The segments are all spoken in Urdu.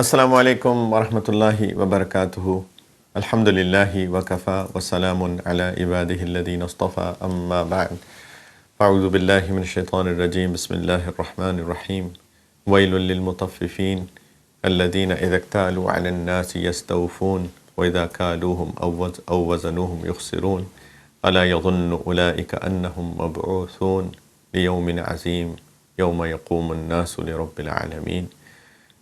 السلام علیکم ورحمۃ اللہ وبرکاتہ الحمدللہ وکفا وسلام علی عبادہ الذین اصطفى اما بعد فاعوذ باللہ من الشیطان الرجیم بسم اللہ الرحمن الرحیم ویل للمطففین الذین اذا اکتالوا علی الناس یستوفون واذا کالوهم او وزنوهم یخسرون الا یظن اولئک انہم مبعوثون لیوم عظیم یوم یقوم الناس لرب العالمین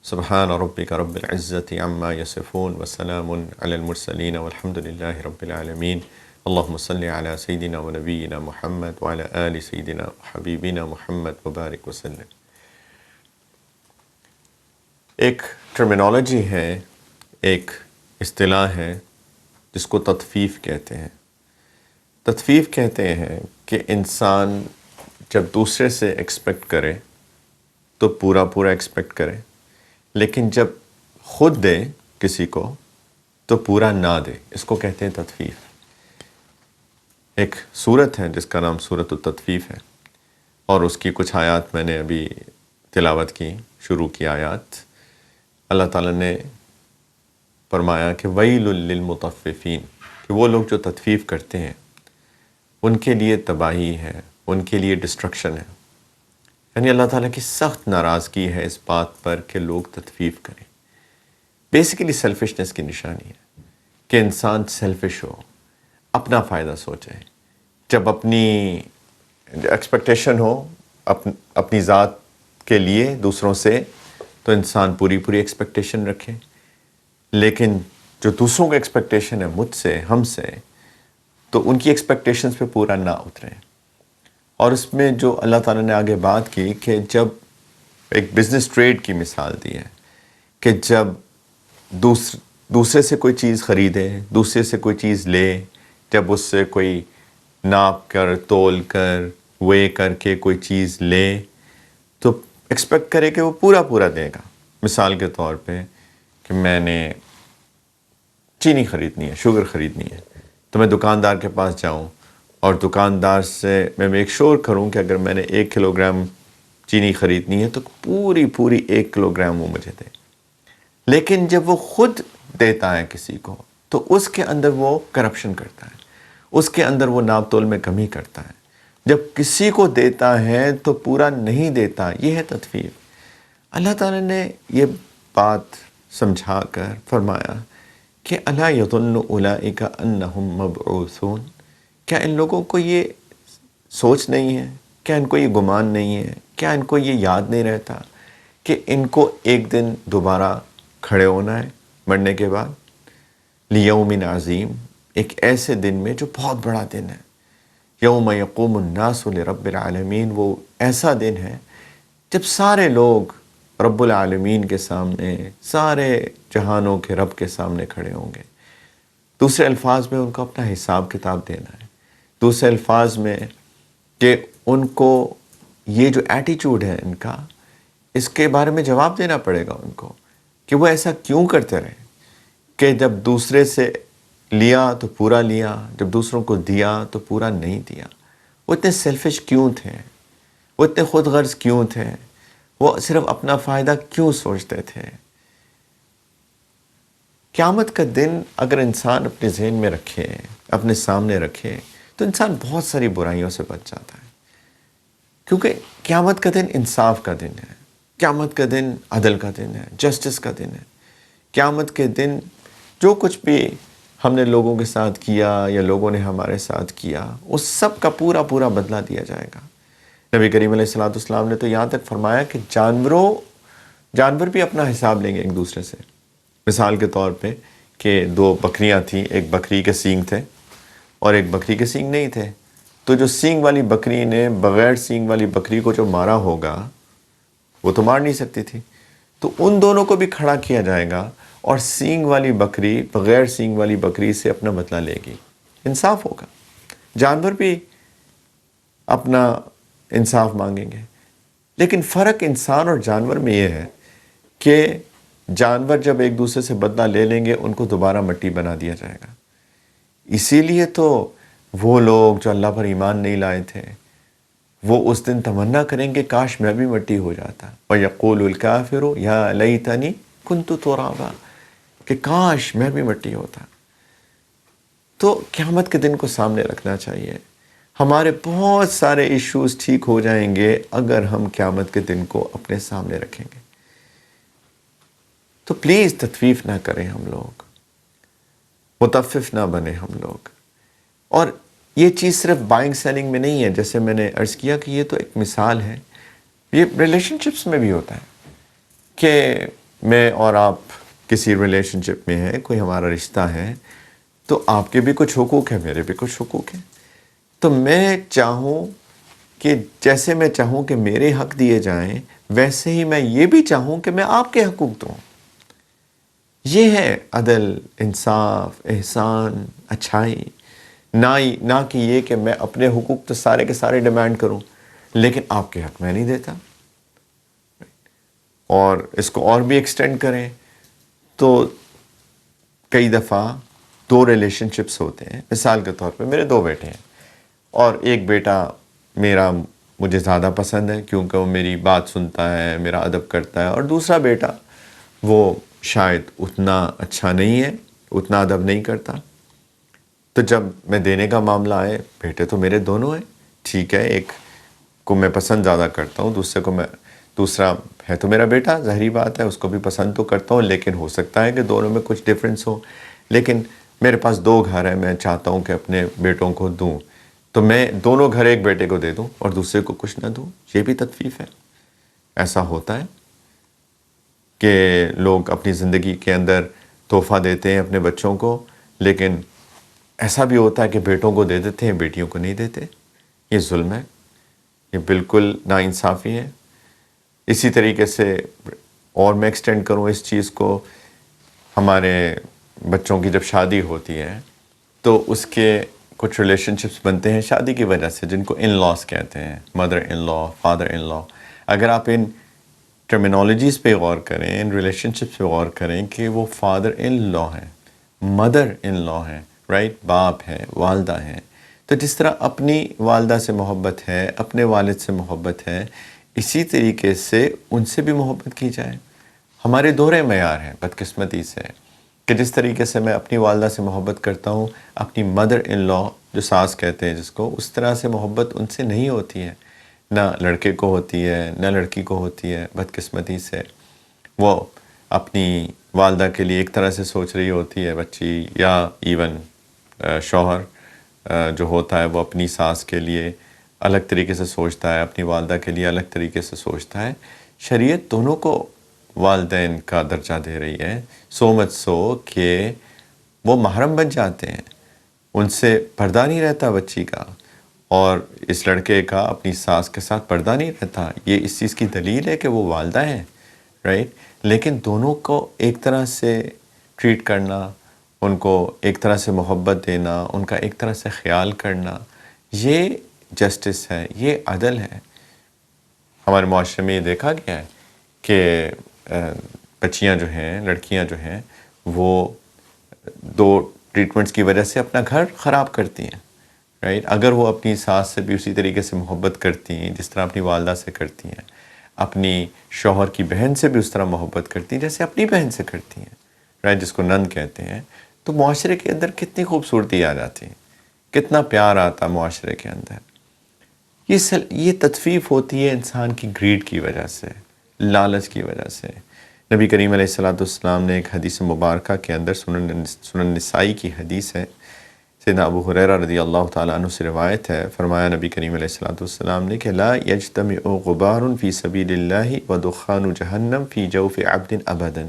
سبحان ربک رب العزت عما یصفون وسلام علی المرسلین والحمد للہ رب العالمین اللہم صلی علی سیدنا و نبینا محمد وعلی آل سیدنا و حبیبنا محمد وبارک وسلم۔ ایک ٹرمینالوجی ہے، ایک اصطلاح ہے جس کو تطفیف کہتے ہیں۔ تطفیف کہتے ہیں کہ انسان جب دوسرے سے ایکسپیکٹ کرے تو پورا ایکسپیکٹ کرے، لیکن جب خود دے کسی کو تو پورا نہ دے، اس کو کہتے ہیں تطفیف۔ ایک سورت ہے جس کا نام سورت التطفیف ہے، اور اس کی کچھ آیات میں نے ابھی تلاوت کی، شروع کی آیات۔ اللہ تعالیٰ نے فرمایا کہ ویل للمطففین، کہ وہ لوگ جو تطفیف کرتے ہیں ان کے لیے تباہی ہے، ان کے لیے ڈسٹرکشن ہے۔ یعنی اللہ تعالیٰ کی سخت ناراضگی ہے اس بات پر کہ لوگ تطفیف کریں۔ بیسیکلی سیلفشنس کی نشانی ہے کہ انسان سیلفش ہو، اپنا فائدہ سوچے۔ جب اپنی ایکسپیکٹیشن ہو اپنی ذات کے لیے دوسروں سے، تو انسان پوری ایکسپیکٹیشن رکھے، لیکن جو دوسروں کا ایکسپیکٹیشن ہے مجھ سے، ہم سے، تو ان کی ایکسپیکٹیشنز پہ پورا نہ اتریں۔ اور اس میں جو اللہ تعالیٰ نے آگے بات کی کہ جب ایک بزنس ٹریڈ کی مثال دی ہے کہ جب دوسرے سے کوئی چیز خریدے، دوسرے سے کوئی چیز لے، جب اس سے کوئی ناپ کر، تول کر، وے کر کے کوئی چیز لے تو ایکسپیکٹ کرے کہ وہ پورا دے گا۔ مثال کے طور پہ کہ میں نے چینی خریدنی ہے، شوگر خریدنی ہے، تو میں دکاندار کے پاس جاؤں اور دکاندار سے میں میک شور کروں کہ اگر میں نے 1 کلو گرام چینی خریدنی ہے تو پوری 1 کلو گرام وہ مجھے دے۔ لیکن جب وہ خود دیتا ہے کسی کو تو اس کے اندر وہ کرپشن کرتا ہے، اس کے اندر وہ ناپ تول میں کمی کرتا ہے۔ جب کسی کو دیتا ہے تو پورا نہیں دیتا، یہ ہے تطفیف۔ اللہ تعالیٰ نے یہ بات سمجھا کر فرمایا کہ الا یظن اولئک انہم مبعوثون، کیا ان لوگوں کو یہ سوچ نہیں ہے، کیا ان کو یہ گمان نہیں ہے، کیا ان کو یہ یاد نہیں رہتا کہ ان کو ایک دن دوبارہ کھڑے ہونا ہے مرنے کے بعد؟ لیوم عظیم، ایک ایسے دن میں جو بہت بڑا دن ہے۔ یوم یقوم الناس لرب العالمین، وہ ایسا دن ہے جب سارے لوگ رب العالمین کے سامنے، سارے جہانوں کے رب کے سامنے کھڑے ہوں گے۔ دوسرے الفاظ میں ان کو اپنا حساب کتاب دینا ہے، دوسرے الفاظ میں کہ ان کو یہ جو ایٹیچیوڈ ہے ان کا، اس کے بارے میں جواب دینا پڑے گا ان کو کہ وہ ایسا کیوں کرتے رہے کہ جب دوسرے سے لیا تو پورا لیا، جب دوسروں کو دیا تو پورا نہیں دیا۔ وہ اتنے سیلفش کیوں تھے، وہ اتنے خود غرض کیوں تھے، وہ صرف اپنا فائدہ کیوں سوچتے تھے۔ قیامت کا دن اگر انسان اپنے ذہن میں رکھے، اپنے سامنے رکھے، تو انسان بہت ساری برائیوں سے بچ جاتا ہے، کیونکہ قیامت کا دن انصاف کا دن ہے، قیامت کا دن عدل کا دن ہے، جسٹس کا دن ہے۔ قیامت کے دن جو کچھ بھی ہم نے لوگوں کے ساتھ کیا یا لوگوں نے ہمارے ساتھ کیا، اس سب کا پورا بدلہ دیا جائے گا۔ نبی کریم علیہ السلام نے تو یہاں تک فرمایا کہ جانور بھی اپنا حساب لیں گے ایک دوسرے سے۔ مثال کے طور پہ کہ 2 بکریاں تھیں، ایک بکری کے سینگ تھے اور ایک بکری کے سینگ نہیں تھے، تو جو سینگ والی بکری نے بغیر سینگ والی بکری کو جو مارا ہوگا وہ تو مار نہیں سکتی تھی، تو ان دونوں کو بھی کھڑا کیا جائے گا اور سینگ والی بکری بغیر سینگ والی بکری سے اپنا بدلہ لے گی، انصاف ہوگا۔ جانور بھی اپنا انصاف مانگیں گے، لیکن فرق انسان اور جانور میں یہ ہے کہ جانور جب ایک دوسرے سے بدلہ لے لیں گے ان کو دوبارہ مٹی بنا دیا جائے گا۔ اسی لیے تو وہ لوگ جو اللہ پر ایمان نہیں لائے تھے وہ اس دن تمنا کریں گے کاش میں بھی مٹی ہو جاتا۔ وَيَقُولُ الْكَافِرُ يَا لَيْتَنِي کنت ترابا، کہ کاش میں بھی مٹی ہوتا. تو قیامت کے دن کو سامنے رکھنا چاہیے. ہمارے بہت سارے ایشوز ٹھیک ہو جائیں گے اگر ہم قیامت کے دن کو اپنے سامنے رکھیں گے. تو پلیز تطفیف نہ کریں ہم لوگ، متفف نہ بنے ہم لوگ. اور یہ چیز صرف بائنگ سیلنگ میں نہیں ہے، جیسے میں نے عرض کیا کہ یہ تو ایک مثال ہے، یہ ریلیشن شپس میں بھی ہوتا ہے کہ میں اور آپ کسی ریلیشن شپ میں ہیں، کوئی ہمارا رشتہ ہے، تو آپ کے بھی کچھ حقوق ہیں، میرے بھی کچھ حقوق ہیں. تو میں چاہوں کہ جیسے میں چاہوں کہ میرے حق دیے جائیں، ویسے ہی میں یہ بھی چاہوں کہ میں آپ کے حقوق دوں. یہ ہے عدل، انصاف، احسان، اچھائی. نہ کہ یہ کہ میں اپنے حقوق تو سارے کے سارے ڈیمانڈ کروں لیکن آپ کے حق میں نہیں دیتا. اور اس کو اور بھی ایکسٹینڈ کریں تو کئی دفعہ دو ریلیشن شپس ہوتے ہیں. مثال کے طور پہ میرے دو بیٹے ہیں، اور ایک بیٹا میرا مجھے زیادہ پسند ہے کیونکہ وہ میری بات سنتا ہے، میرا ادب کرتا ہے، اور دوسرا بیٹا وہ شاید اتنا اچھا نہیں ہے، اتنا ادب نہیں کرتا. تو جب میں دینے کا معاملہ آئے، بیٹے تو میرے دونوں ہیں، ٹھیک ہے، ایک کو میں پسند زیادہ کرتا ہوں، دوسرا ہے تو میرا بیٹا، ظاہری بات ہے اس کو بھی پسند تو کرتا ہوں، لیکن ہو سکتا ہے کہ دونوں میں کچھ ڈفرینس ہو. لیکن میرے پاس دو گھر ہیں، میں چاہتا ہوں کہ اپنے بیٹوں کو دوں، تو میں دونوں گھر ایک بیٹے کو دے دوں اور دوسرے کو کچھ نہ دوں. یہ بھی تطفیف ہے. ایسا ہوتا ہے کہ لوگ اپنی زندگی کے اندر تحفہ دیتے ہیں اپنے بچوں کو، لیکن ایسا بھی ہوتا ہے کہ بیٹوں کو دے دیتے ہیں، بیٹیوں کو نہیں دیتے. یہ ظلم ہے، یہ بالکل ناانصافی ہے. اسی طریقے سے اور میں ایکسٹینڈ کروں اس چیز کو، ہمارے بچوں کی جب شادی ہوتی ہے تو اس کے کچھ ریلیشن شپس بنتے ہیں شادی کی وجہ سے، جن کو ان لاس کہتے ہیں، mother in law, father in لا. اگر آپ ان ٹرمینالوجیز پہ غور کریں، ان ریلیشن شپس پہ غور کریں کہ وہ فادر ان لا ہیں، مدر ان لا ہیں، رائٹ، باپ ہیں، والدہ ہیں. تو جس طرح اپنی والدہ سے محبت ہے، اپنے والد سے محبت ہے، اسی طریقے سے ان سے بھی محبت کی جائے. ہمارے دوہرے معیار ہیں بدقسمتی سے، کہ جس طریقے سے میں اپنی والدہ سے محبت کرتا ہوں، اپنی مدر ان لا جو ساس کہتے ہیں جس کو، اس طرح سے محبت ان سے نہیں ہوتی ہے. نہ لڑکے کو ہوتی ہے، نہ لڑکی کو ہوتی ہے. بدقسمتی سے وہ اپنی والدہ کے لیے ایک طرح سے سوچ رہی ہوتی ہے بچی، یا ایون شوہر جو ہوتا ہے وہ اپنی ساس کے لیے الگ طریقے سے سوچتا ہے، اپنی والدہ کے لیے الگ طریقے سے سوچتا ہے. شریعت دونوں کو والدین کا درجہ دے رہی ہے، سو مچ سو کہ وہ محرم بن جاتے ہیں، ان سے پردہ نہیں رہتا بچی کا، اور اس لڑکے کا اپنی ساس کے ساتھ پردہ نہیں رہتا. یہ اس چیز کی دلیل ہے کہ وہ والدہ ہیں، رائٹ. لیکن دونوں کو ایک طرح سے ٹریٹ کرنا، ان کو ایک طرح سے محبت دینا، ان کا ایک طرح سے خیال کرنا، یہ جسٹس ہے، یہ عدل ہے. ہمارے معاشرے میں یہ دیکھا گیا ہے کہ بچیاں جو ہیں، لڑکیاں جو ہیں، وہ دو ٹریٹمنٹس کی وجہ سے اپنا گھر خراب کرتی ہیں، رائٹ. اگر وہ اپنی ساس سے بھی اسی طریقے سے محبت کرتی ہیں جس طرح اپنی والدہ سے کرتی ہیں، اپنی شوہر کی بہن سے بھی اس طرح محبت کرتی ہیں جیسے اپنی بہن سے کرتی ہیں، رائٹ، جس کو نند کہتے ہیں، تو معاشرے کے اندر کتنی خوبصورتی آ جاتی ہے، کتنا پیار آتا معاشرے کے اندر. یہ تطفیف ہوتی ہے انسان کی گریڈ کی وجہ سے، لالچ کی وجہ سے. نبی کریم علیہ السلام نے ایک حدیث مبارکہ کے اندر، سنن نسائی کی حدیث ہے، سیدنا ابو ہریرہ رضی اللہ تعالیٰ عنہ سے روایت ہے، فرمایا نبی کریم علیہ السلام نے کہ لا یجتمع غبار فی سبیل اللہ ودخان جہنم فی جوف عبد ابدا،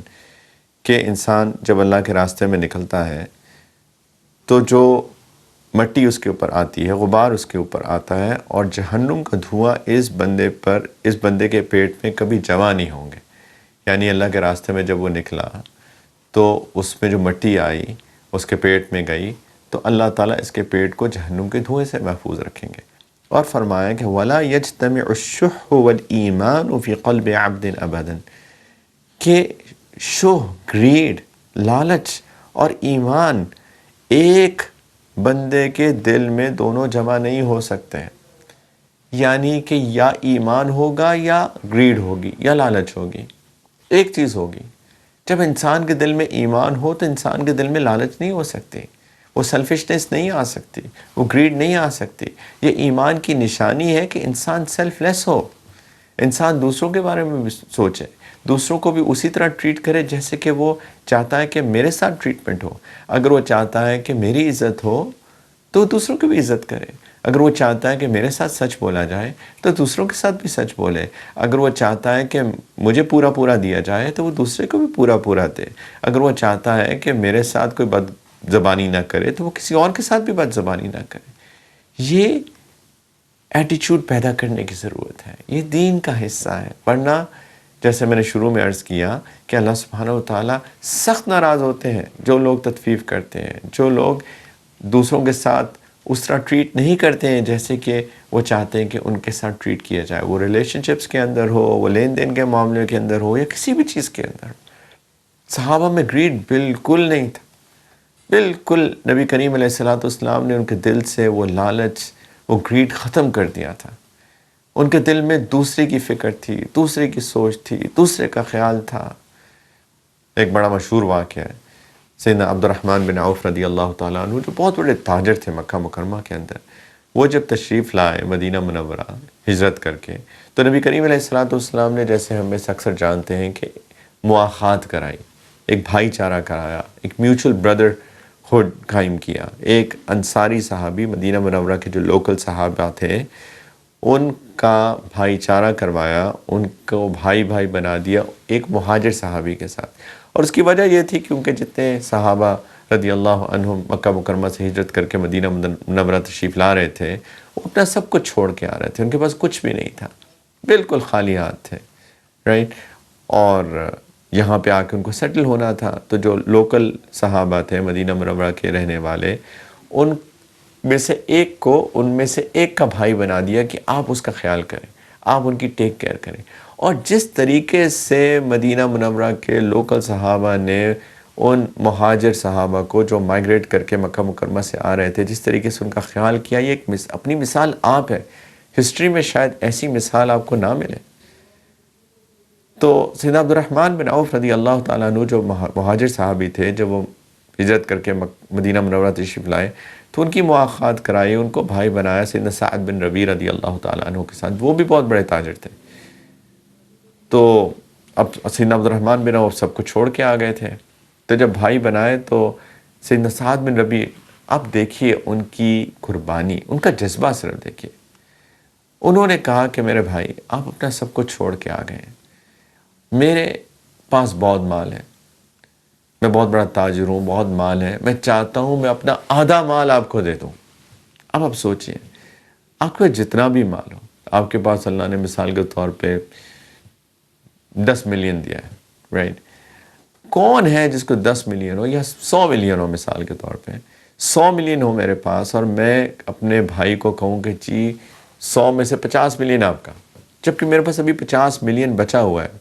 کہ انسان جب اللہ کے راستے میں نکلتا ہے تو جو مٹی اس کے اوپر آتی ہے، غبار اس کے اوپر آتا ہے، اور جہنم کا دھواں اس بندے کے پیٹ میں کبھی جمع نہیں ہوں گے. یعنی اللہ کے راستے میں جب وہ نکلا تو اس میں جو مٹی آئی اس کے پیٹ میں گئی، تو اللہ تعالیٰ اس کے پیٹ کو جہنم کے دھوئیں سے محفوظ رکھیں گے. اور فرمایا کہ وَلَا يَجْتَمِعُ الشُّحُّ وَالْإِيمَانُ فِي قَلْبِ عَبْدٍ أَبَدًا، کہ شح، گریڈ، لالچ اور ایمان ایک بندے کے دل میں دونوں جمع نہیں ہو سکتے ہیں. یعنی کہ یا ایمان ہوگا یا گریڈ ہوگی یا لالچ ہوگی، ایک چیز ہوگی. جب انسان کے دل میں ایمان ہو تو انسان کے دل میں لالچ نہیں ہو سکتی، وہ سیلفشنس نہیں آ سکتی، وہ گریڈ نہیں آ سکتی۔ یہ ایمان کی نشانی ہے کہ انسان سیلف لیس ہو، انسان دوسروں کے بارے میں بھی سوچے، دوسروں کو بھی اسی طرح ٹریٹ کرے جیسے کہ وہ چاہتا ہے کہ میرے ساتھ ٹریٹمنٹ ہو۔ اگر وہ چاہتا ہے کہ میری عزت ہو تو دوسروں کی بھی عزت کرے، اگر وہ چاہتا ہے کہ میرے ساتھ سچ بولا جائے تو دوسروں کے ساتھ بھی سچ بولے، اگر وہ چاہتا ہے کہ مجھے پورا پورا دیا جائے تو وہ دوسرے کو بھی پورا پورا دے، اگر وہ چاہتا ہے کہ میرے ساتھ کوئی بد زبانی نہ کرے تو وہ کسی اور کے ساتھ بھی بد زبانی نہ کرے۔ یہ ایٹیچیوڈ پیدا کرنے کی ضرورت ہے، یہ دین کا حصہ ہے، ورنہ جیسے میں نے شروع میں عرض کیا کہ اللہ سبحانہ و تعالیٰ سخت ناراض ہوتے ہیں جو لوگ تطفیف کرتے ہیں، جو لوگ دوسروں کے ساتھ اس طرح ٹریٹ نہیں کرتے ہیں جیسے کہ وہ چاہتے ہیں کہ ان کے ساتھ ٹریٹ کیا جائے، وہ ریلیشن شپس کے اندر ہو، وہ لین دین کے معاملے کے اندر ہو، یا کسی بھی چیز کے اندر۔ صحابہ میں گریڈ بالکل نہیں تھا، بالکل۔ نبی کریم علیہ الصلوۃ والسلام نے ان کے دل سے وہ لالچ، وہ گریڈ ختم کر دیا تھا۔ ان کے دل میں دوسرے کی فکر تھی، دوسرے کی سوچ تھی، دوسرے کا خیال تھا۔ ایک بڑا مشہور واقعہ ہے، سیدنا عبد الرحمن بن عوف رضی اللہ تعالیٰ عنہ جو بہت بڑے تاجر تھے مکہ مکرمہ کے اندر، وہ جب تشریف لائے مدینہ منورہ ہجرت کر کے تو نبی کریم علیہ الصلوۃ والسلام نے، جیسے ہم میں سے اکثر جانتے ہیں، کہ مواخات کرائی، ایک بھائی چارہ کرایا، ایک میوچل بردر ہوڈ قائم کیا۔ ایک انصاری صحابی، مدینہ منورہ کے جو لوکل صحابہ تھے، ان کا بھائی چارہ کروایا، ان کو بھائی بھائی بنا دیا ایک مہاجر صحابی کے ساتھ۔ اور اس کی وجہ یہ تھی کیونکہ جتنے صحابہ رضی اللہ عنہم مکہ مکرمہ سے ہجرت کر کے مدینہ منورہ تشریف لا رہے تھے، وہ اپنا سب کچھ چھوڑ کے آ رہے تھے، ان کے پاس کچھ بھی نہیں تھا، بالکل خالی ہاتھ تھے، رائٹ؟ اور یہاں پہ آ کے ان کو سیٹل ہونا تھا، تو جو لوکل صحابہ تھے مدینہ منورہ کے رہنے والے، ان میں سے ایک کا بھائی بنا دیا کہ آپ اس کا خیال کریں، آپ ان کی ٹیک کیئر کریں۔ اور جس طریقے سے مدینہ منورہ کے لوکل صحابہ نے ان مہاجر صحابہ کو جو مائیگریٹ کر کے مکہ مکرمہ سے آ رہے تھے، جس طریقے سے ان کا خیال کیا، یہ ایک اپنی مثال آپ ہے، ہسٹری میں شاید ایسی مثال آپ کو نہ ملے۔ تو سیدنا عبد الرحمن بن عوف رضی اللہ تعالیٰ عنہ جو مہاجر صحابی تھے، جب وہ ہجرت کر کے مدینہ منورہ تشریف لائے تو ان کی مواخات کرائی، ان کو بھائی بنایا سیدنا سعد بن ربیع رضی اللہ تعالیٰ عنہ کے ساتھ، وہ بھی بہت بڑے تاجر تھے۔ تو اب سیدنا عبد الرحمن بن عوف سب کو چھوڑ کے آ گئے تھے، تو جب بھائی بنائے تو سیدنا سعد بن ربیع، اب دیکھیے ان کی قربانی، ان کا جذبہ صرف دیکھیے۔ انہوں نے کہا کہ میرے بھائی، آپ اپنا سب کچھ چھوڑ کے آ گئے ہیں، میرے پاس بہت مال ہے، میں بہت بڑا تاجر ہوں، بہت مال ہے، میں چاہتا ہوں میں اپنا آدھا مال آپ کو دے دوں۔ اب آپ سوچئے، آپ کو جتنا بھی مال ہو، آپ کے پاس اللہ نے مثال کے طور پہ 10 ملین دیا ہے، رائٹ؟ کون ہے جس کو 10 ملین ہو یا 100 ملین ہو، مثال کے طور پہ 100 ملین ہو میرے پاس، اور میں اپنے بھائی کو کہوں کہ جی 100 میں سے 50 ملین آپ کا، جبکہ میرے پاس ابھی 50 ملین بچا ہوا ہے،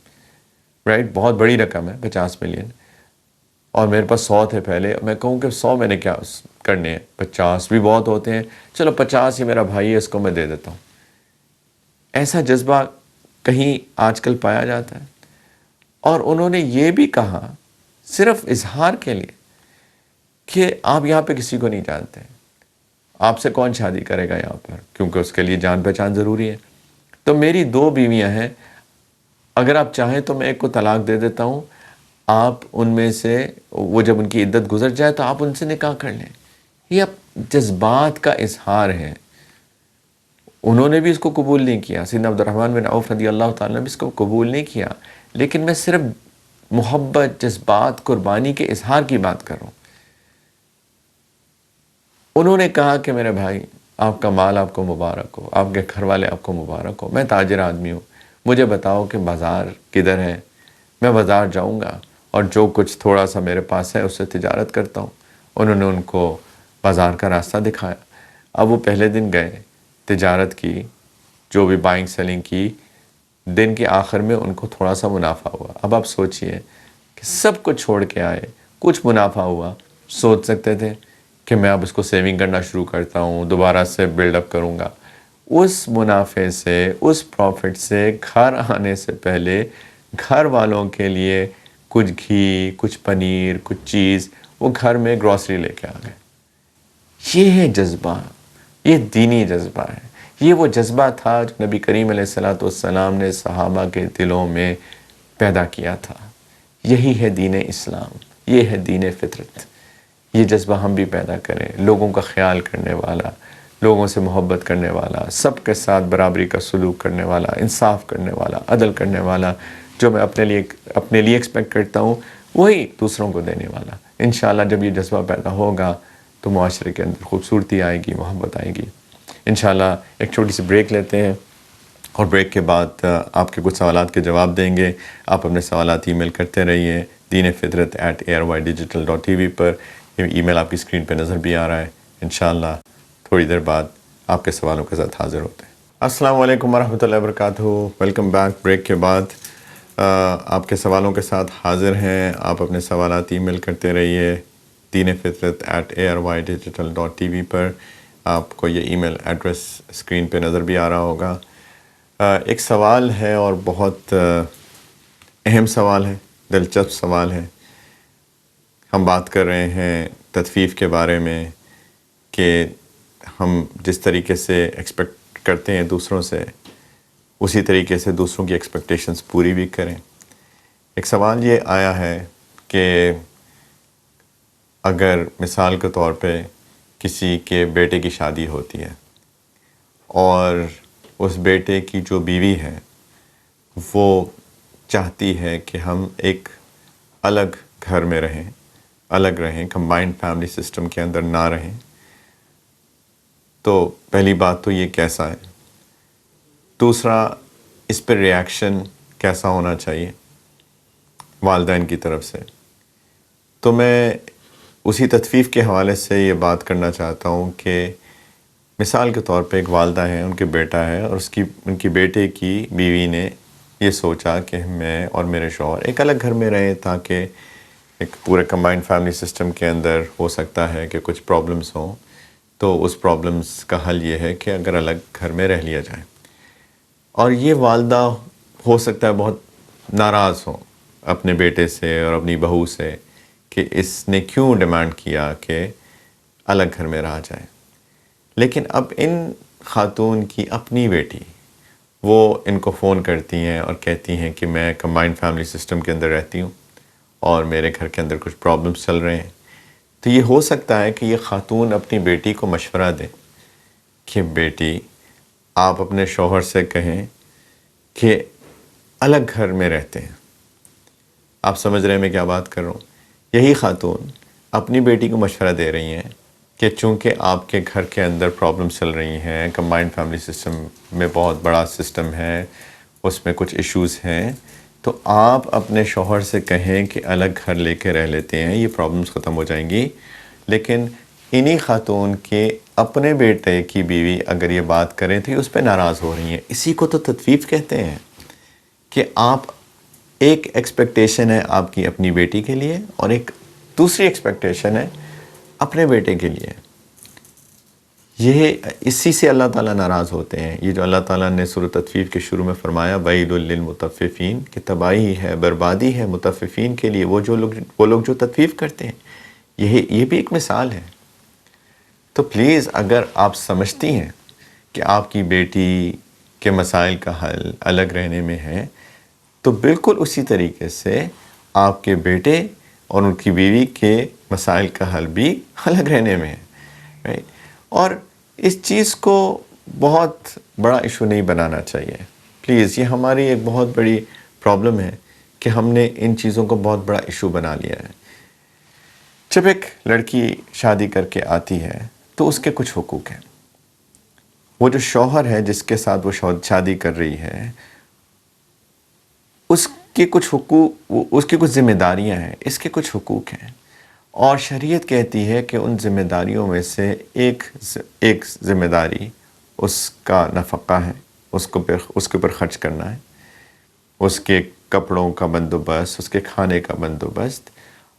رائٹ؟ بہت بڑی رقم ہے 50 ملین، اور میرے پاس 100 تھے پہلے، میں کہوں کہ 100 میں نے کیا کرنے ہیں، 50 بھی بہت ہوتے ہیں، چلو 50 ہی میرا بھائی ہے، اس کو میں دے دیتا ہوں۔ ایسا جذبہ کہیں آج کل پایا جاتا ہے؟ اور انہوں نے یہ بھی کہا صرف اظہار کے لیے کہ آپ یہاں پہ کسی کو نہیں جانتے، آپ سے کون شادی کرے گا یہاں پر، کیونکہ اس کے لیے جان پہچان ضروری ہے، تو میری 2 بیویاں ہیں، اگر آپ چاہیں تو میں ایک کو طلاق دے دیتا ہوں، آپ ان میں سے، وہ جب ان کی عدت گزر جائے تو آپ ان سے نکاح کر لیں۔ یہ اب جذبات کا اظہار ہے۔ انہوں نے بھی اس کو قبول نہیں کیا، سیدنا عبد الرحمن بن عوف رضی اللہ تعالیٰ نے بھی اس کو قبول نہیں کیا، لیکن میں صرف محبت، جذبات، قربانی کے اظہار کی بات کر رہا ہوں۔ انہوں نے کہا کہ میرے بھائی، آپ کا مال آپ کو مبارک ہو، آپ کے گھر والے آپ کو مبارک ہو، میں تاجر آدمی ہوں، مجھے بتاؤ کہ بازار کدھر ہے، میں بازار جاؤں گا اور جو کچھ تھوڑا سا میرے پاس ہے اس سے تجارت کرتا ہوں۔ انہوں نے ان کو بازار کا راستہ دکھایا۔ اب وہ پہلے دن گئے، تجارت کی، جو بھی بائنگ سیلنگ کی، دن کے آخر میں ان کو تھوڑا سا منافع ہوا۔ اب آپ سوچئے کہ سب کچھ چھوڑ کے آئے، کچھ منافع ہوا، سوچ سکتے تھے کہ میں اب اس کو سیونگ کرنا شروع کرتا ہوں، دوبارہ سے بلڈ اپ کروں گا۔ اس منافع سے، اس پروفٹ سے گھر آنے سے پہلے گھر والوں کے لیے کچھ گھی، کچھ پنیر، کچھ چیز وہ گھر میں گروسری لے کے آ گئے. یہ ہے جذبہ، یہ دینی جذبہ ہے. یہ وہ جذبہ تھا جو نبی کریم علیہ الصلوۃ والسلام نے صحابہ کے دلوں میں پیدا کیا تھا. یہی ہے دین اسلام، یہ ہے دین فطرت. یہ جذبہ ہم بھی پیدا کریں، لوگوں کا خیال کرنے والا، لوگوں سے محبت کرنے والا، سب کے ساتھ برابری کا سلوک کرنے والا، انصاف کرنے والا، عدل کرنے والا. جو میں اپنے لیے ایکسپیکٹ کرتا ہوں وہی دوسروں کو دینے والا. انشاءاللہ جب یہ جذبہ پیدا ہوگا تو معاشرے کے اندر خوبصورتی آئے گی، محبت آئے گی. انشاءاللہ ایک چھوٹی سی بریک لیتے ہیں اور بریک کے بعد آپ کے کچھ سوالات کے جواب دیں گے. آپ اپنے سوالات ای میل کرتے رہیے deenفطرت@aryddigital.tv پر. یہ ای میل آپ کی اسکرین پہ نظر بھی آ رہا ہے. انشاءاللہ تھوڑی دیر بعد آپ کے سوالوں کے ساتھ حاضر ہوتے ہیں. السلام علیکم ورحمۃ اللہ وبرکاتہ. Welcome back. بریک کے بعد آپ کے سوالوں کے ساتھ حاضر ہیں. آپ اپنے سوالات ای میل کرتے رہیے deenفطرت@aryddigital.tv پر. آپ کو یہ ای میل ایڈریس اسکرین پہ نظر بھی آ رہا ہوگا. ایک سوال ہے اور بہت اہم سوال ہے، دلچسپ سوال ہے. ہم بات کر رہے ہیں تطفیف کے بارے میں کہ ہم جس طریقے سے ایکسپیکٹ کرتے ہیں دوسروں سے، اسی طریقے سے دوسروں کی ایکسپیکٹیشنز پوری بھی کریں. ایک سوال یہ آیا ہے کہ اگر مثال کے طور پہ کسی کے بیٹے کی شادی ہوتی ہے اور اس بیٹے کی جو بیوی ہے وہ چاہتی ہے کہ ہم ایک الگ گھر میں رہیں، الگ رہیں، کمبائنڈ فیملی سسٹم کے اندر نہ رہیں، تو پہلی بات تو یہ کیسا ہے؟ دوسرا، اس پہ ریاکشن کیسا ہونا چاہیے والدین کی طرف سے؟ تو میں اسی تطفیف کے حوالے سے یہ بات کرنا چاہتا ہوں کہ مثال کے طور پہ ایک والدہ ہیں، ان کے بیٹا ہے اور ان کی بیٹے کی بیوی نے یہ سوچا کہ میں اور میرے شوہر ایک الگ گھر میں رہیں تاکہ ایک پورے کمبائنڈ فیملی سسٹم کے اندر ہو سکتا ہے کہ کچھ پرابلمس ہوں، تو اس پرابلمس کا حل یہ ہے کہ اگر الگ گھر میں رہ لیا جائے. اور یہ والدہ ہو سکتا ہے بہت ناراض ہو اپنے بیٹے سے اور اپنی بہو سے کہ اس نے کیوں ڈیمانڈ کیا کہ الگ گھر میں رہا جائے. لیکن اب ان خاتون کی اپنی بیٹی وہ ان کو فون کرتی ہیں اور کہتی ہیں کہ میں کمبائنڈ فیملی سسٹم کے اندر رہتی ہوں اور میرے گھر کے اندر کچھ پرابلمس چل رہے ہیں. تو یہ ہو سکتا ہے کہ یہ خاتون اپنی بیٹی کو مشورہ دے کہ بیٹی آپ اپنے شوہر سے کہیں کہ الگ گھر میں رہتے ہیں. آپ سمجھ رہے ہیں میں کیا بات کر رہا ہوں؟ یہی خاتون اپنی بیٹی کو مشورہ دے رہی ہیں کہ چونکہ آپ کے گھر کے اندر پرابلم چل رہی ہیں، کمبائنڈ فیملی سسٹم میں بہت بڑا سسٹم ہے، اس میں کچھ ایشوز ہیں، تو آپ اپنے شوہر سے کہیں کہ الگ گھر لے کے رہ لیتے ہیں، یہ پرابلمس ختم ہو جائیں گی. لیکن انہی خاتون کے اپنے بیٹے کی بیوی اگر یہ بات کریں تو یہ اس پہ ناراض ہو رہی ہیں. اسی کو تو تطفیف کہتے ہیں کہ آپ ایک ایکسپیکٹیشن ہے آپ کی اپنی بیٹی کے لیے اور ایک دوسری ایکسپیکٹیشن ہے اپنے بیٹے کے لیے. اسی سے اللہ تعالیٰ ناراض ہوتے ہیں. یہ جو اللہ تعالیٰ نے سورۃ تطفیف کے شروع میں فرمایا وَيْلٌ لِّلْمُطَفِّفِينَ کہ تباہی ہے، بربادی ہے مطففین کے لیے، وہ لوگ جو تطفیف کرتے ہیں. یہ بھی ایک مثال ہے. تو پلیز اگر آپ سمجھتی ہیں کہ آپ کی بیٹی کے مسائل کا حل الگ رہنے میں ہے تو بالکل اسی طریقے سے آپ کے بیٹے اور ان کی بیوی کے مسائل کا حل بھی الگ رہنے میں ہے. اور اس چیز کو بہت بڑا ایشو نہیں بنانا چاہیے پلیز. یہ ہماری ایک بہت بڑی پرابلم ہے کہ ہم نے ان چیزوں کو بہت بڑا ایشو بنا لیا ہے. جب ایک لڑکی شادی کر کے آتی ہے تو اس کے کچھ حقوق ہیں. وہ جو شوہر ہے جس کے ساتھ وہ شادی کر رہی ہے اس کے کچھ حقوق، اس کی کچھ ذمہ داریاں ہیں، اس کے کچھ حقوق ہیں. اور شریعت کہتی ہے کہ ان ذمہ داریوں میں سے ایک ذمہ داری اس کا نفقہ ہے، اس کے اوپر خرچ کرنا ہے، اس کے کپڑوں کا بندوبست، اس کے کھانے کا بندوبست،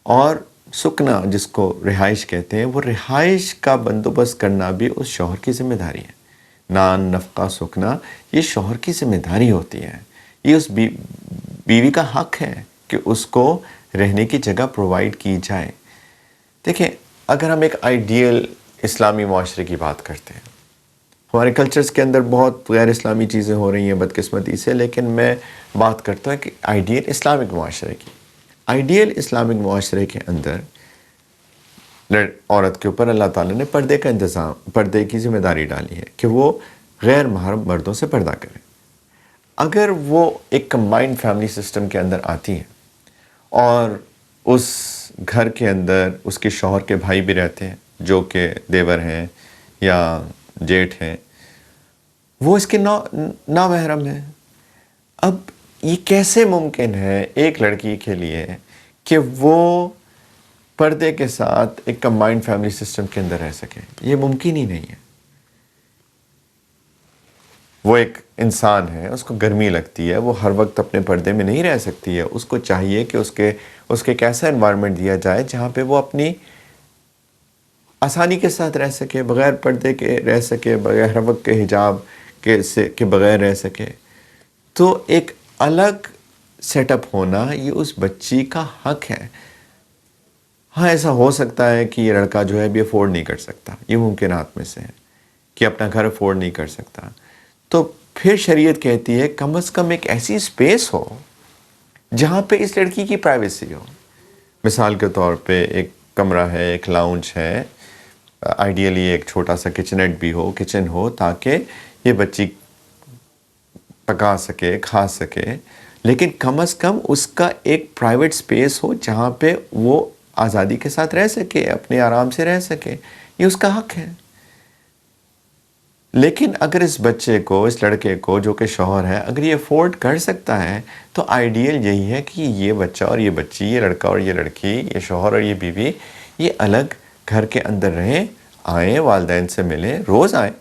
اور سکنا جس کو رہائش کہتے ہیں، وہ رہائش کا بندوبست کرنا بھی اس شوہر کی ذمہ داری ہے. نان، نفقہ، سکنا یہ شوہر کی ذمہ داری ہوتی ہے. یہ اس بیوی کا حق ہے کہ اس کو رہنے کی جگہ پرووائڈ کی جائے. دیکھیں اگر ہم ایک آئیڈیل اسلامی معاشرے کی بات کرتے ہیں، ہمارے کلچرز کے اندر بہت غیر اسلامی چیزیں ہو رہی ہیں بدقسمتی سے، لیکن میں بات کرتا ہوں کہ آئیڈیل اسلامک معاشرے کی. آئیڈیل اسلامک معاشرے کے اندر عورت کے اوپر اللہ تعالیٰ نے پردے کا انتظام، پردے کی ذمہ داری ڈالی ہے کہ وہ غیر محرم مردوں سے پردہ کرے. اگر وہ ایک کمبائنڈ فیملی سسٹم کے اندر آتی ہیں اور اس گھر کے اندر اس کے شوہر کے بھائی بھی رہتے ہیں جو کہ دیور ہیں یا جیٹھ ہیں، وہ اس کے نامحرم ہیں. اب یہ کیسے ممکن ہے ایک لڑکی کے لیے کہ وہ پردے کے ساتھ ایک کمبائنڈ فیملی سسٹم کے اندر رہ سکے؟ یہ ممکن ہی نہیں ہے. وہ ایک انسان ہے، اس کو گرمی لگتی ہے، وہ ہر وقت اپنے پردے میں نہیں رہ سکتی ہے. اس کو چاہیے کہ اس کے ایک ایسا انوائرمنٹ دیا جائے جہاں پہ وہ اپنی آسانی کے ساتھ رہ سکے، بغیر پردے کے رہ سکے، بغیر ہر وقت کے حجاب کے بغیر رہ سکے. تو ایک الگ سیٹ اپ ہونا یہ اس بچی کا حق ہے. ہاں ایسا ہو سکتا ہے کہ یہ لڑکا جو ہے ابھی افورڈ نہیں کر سکتا، یہ ممکنات میں سے ہے کہ اپنا گھر افورڈ نہیں کر سکتا. تو پھر شریعت کہتی ہے کم از کم ایک ایسی سپیس ہو جہاں پہ اس لڑکی کی پرائیویسی ہو. مثال کے طور پہ ایک کمرہ ہے، ایک لاؤنج ہے، آئیڈیلی ایک چھوٹا سا کچنیٹ بھی ہو، کچن ہو، تاکہ یہ بچی پکا سکے، کھا سکے، لیکن کم از کم اس کا ایک پرائیویٹ سپیس ہو جہاں پہ وہ آزادی کے ساتھ رہ سکے، اپنے آرام سے رہ سکے. یہ اس کا حق ہے. لیکن اگر اس بچے کو، اس لڑکے کو جو کہ شوہر ہے، اگر یہ افورڈ کر سکتا ہے تو آئیڈیل یہی ہے کہ یہ بچہ اور یہ بچی، یہ لڑکا اور یہ لڑکی، یہ شوہر اور یہ بیوی، یہ الگ گھر کے اندر رہیں، آئیں، والدین سے ملیں، روز آئیں،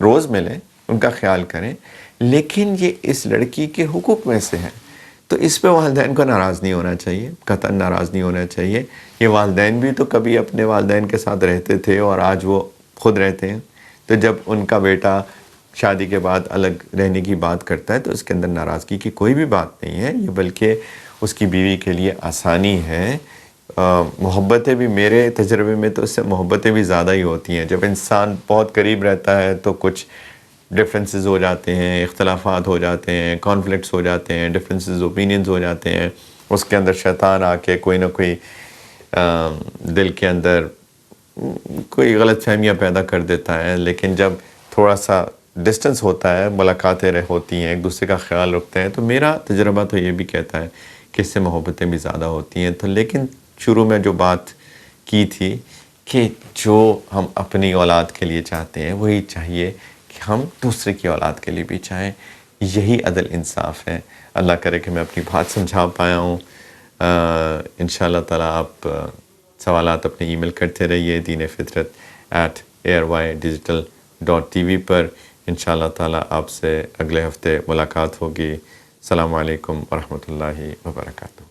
روز ملیں، ان کا خیال کریں. لیکن یہ اس لڑکی کے حقوق میں سے ہے، تو اس پہ والدین کو ناراض نہیں ہونا چاہیے، قطعاً ناراض نہیں ہونا چاہیے. یہ والدین بھی تو کبھی اپنے والدین کے ساتھ رہتے تھے اور آج وہ خود رہتے ہیں. تو جب ان کا بیٹا شادی کے بعد الگ رہنے کی بات کرتا ہے تو اس کے اندر ناراضگی کی کوئی بھی بات نہیں ہے. یہ بلکہ اس کی بیوی کے لیے آسانی ہے. محبتیں بھی، میرے تجربے میں تو اس سے محبتیں بھی زیادہ ہی ہوتی ہیں. جب انسان بہت قریب رہتا ہے تو کچھ ڈفرینسز ہو جاتے ہیں، اختلافات ہو جاتے ہیں، کانفلکٹس ہو جاتے ہیں، ڈفرینسز اوپینینز ہو جاتے ہیں. اس کے اندر شیطان آ کے کوئی نہ کوئی دل کے اندر کوئی غلط فہمیاں پیدا کر دیتا ہے. لیکن جب تھوڑا سا ڈسٹنس ہوتا ہے، ملاقاتیں ہوتی ہیں، ایک دوسرے کا خیال رکھتے ہیں، تو میرا تجربہ تو یہ بھی کہتا ہے کہ اس سے محبتیں بھی زیادہ ہوتی ہیں. تو لیکن شروع میں جو بات کی تھی کہ جو ہم اپنی اولاد کے لیے چاہتے ہیں وہی چاہیے کہ ہم دوسرے کی اولاد کے لیے بھی چاہیں. یہی عدل انصاف ہے. اللہ کرے کہ میں اپنی بات سمجھا پایا ہوں. انشاءاللہ تعالیٰ آپ سوالات اپنے ای میل کرتے رہیے دین فطرت @ARYdigital.tv پر. انشاءاللہ تعالیٰ آپ سے اگلے ہفتے ملاقات ہوگی. السلام علیکم ورحمۃ اللہ وبرکاتہ.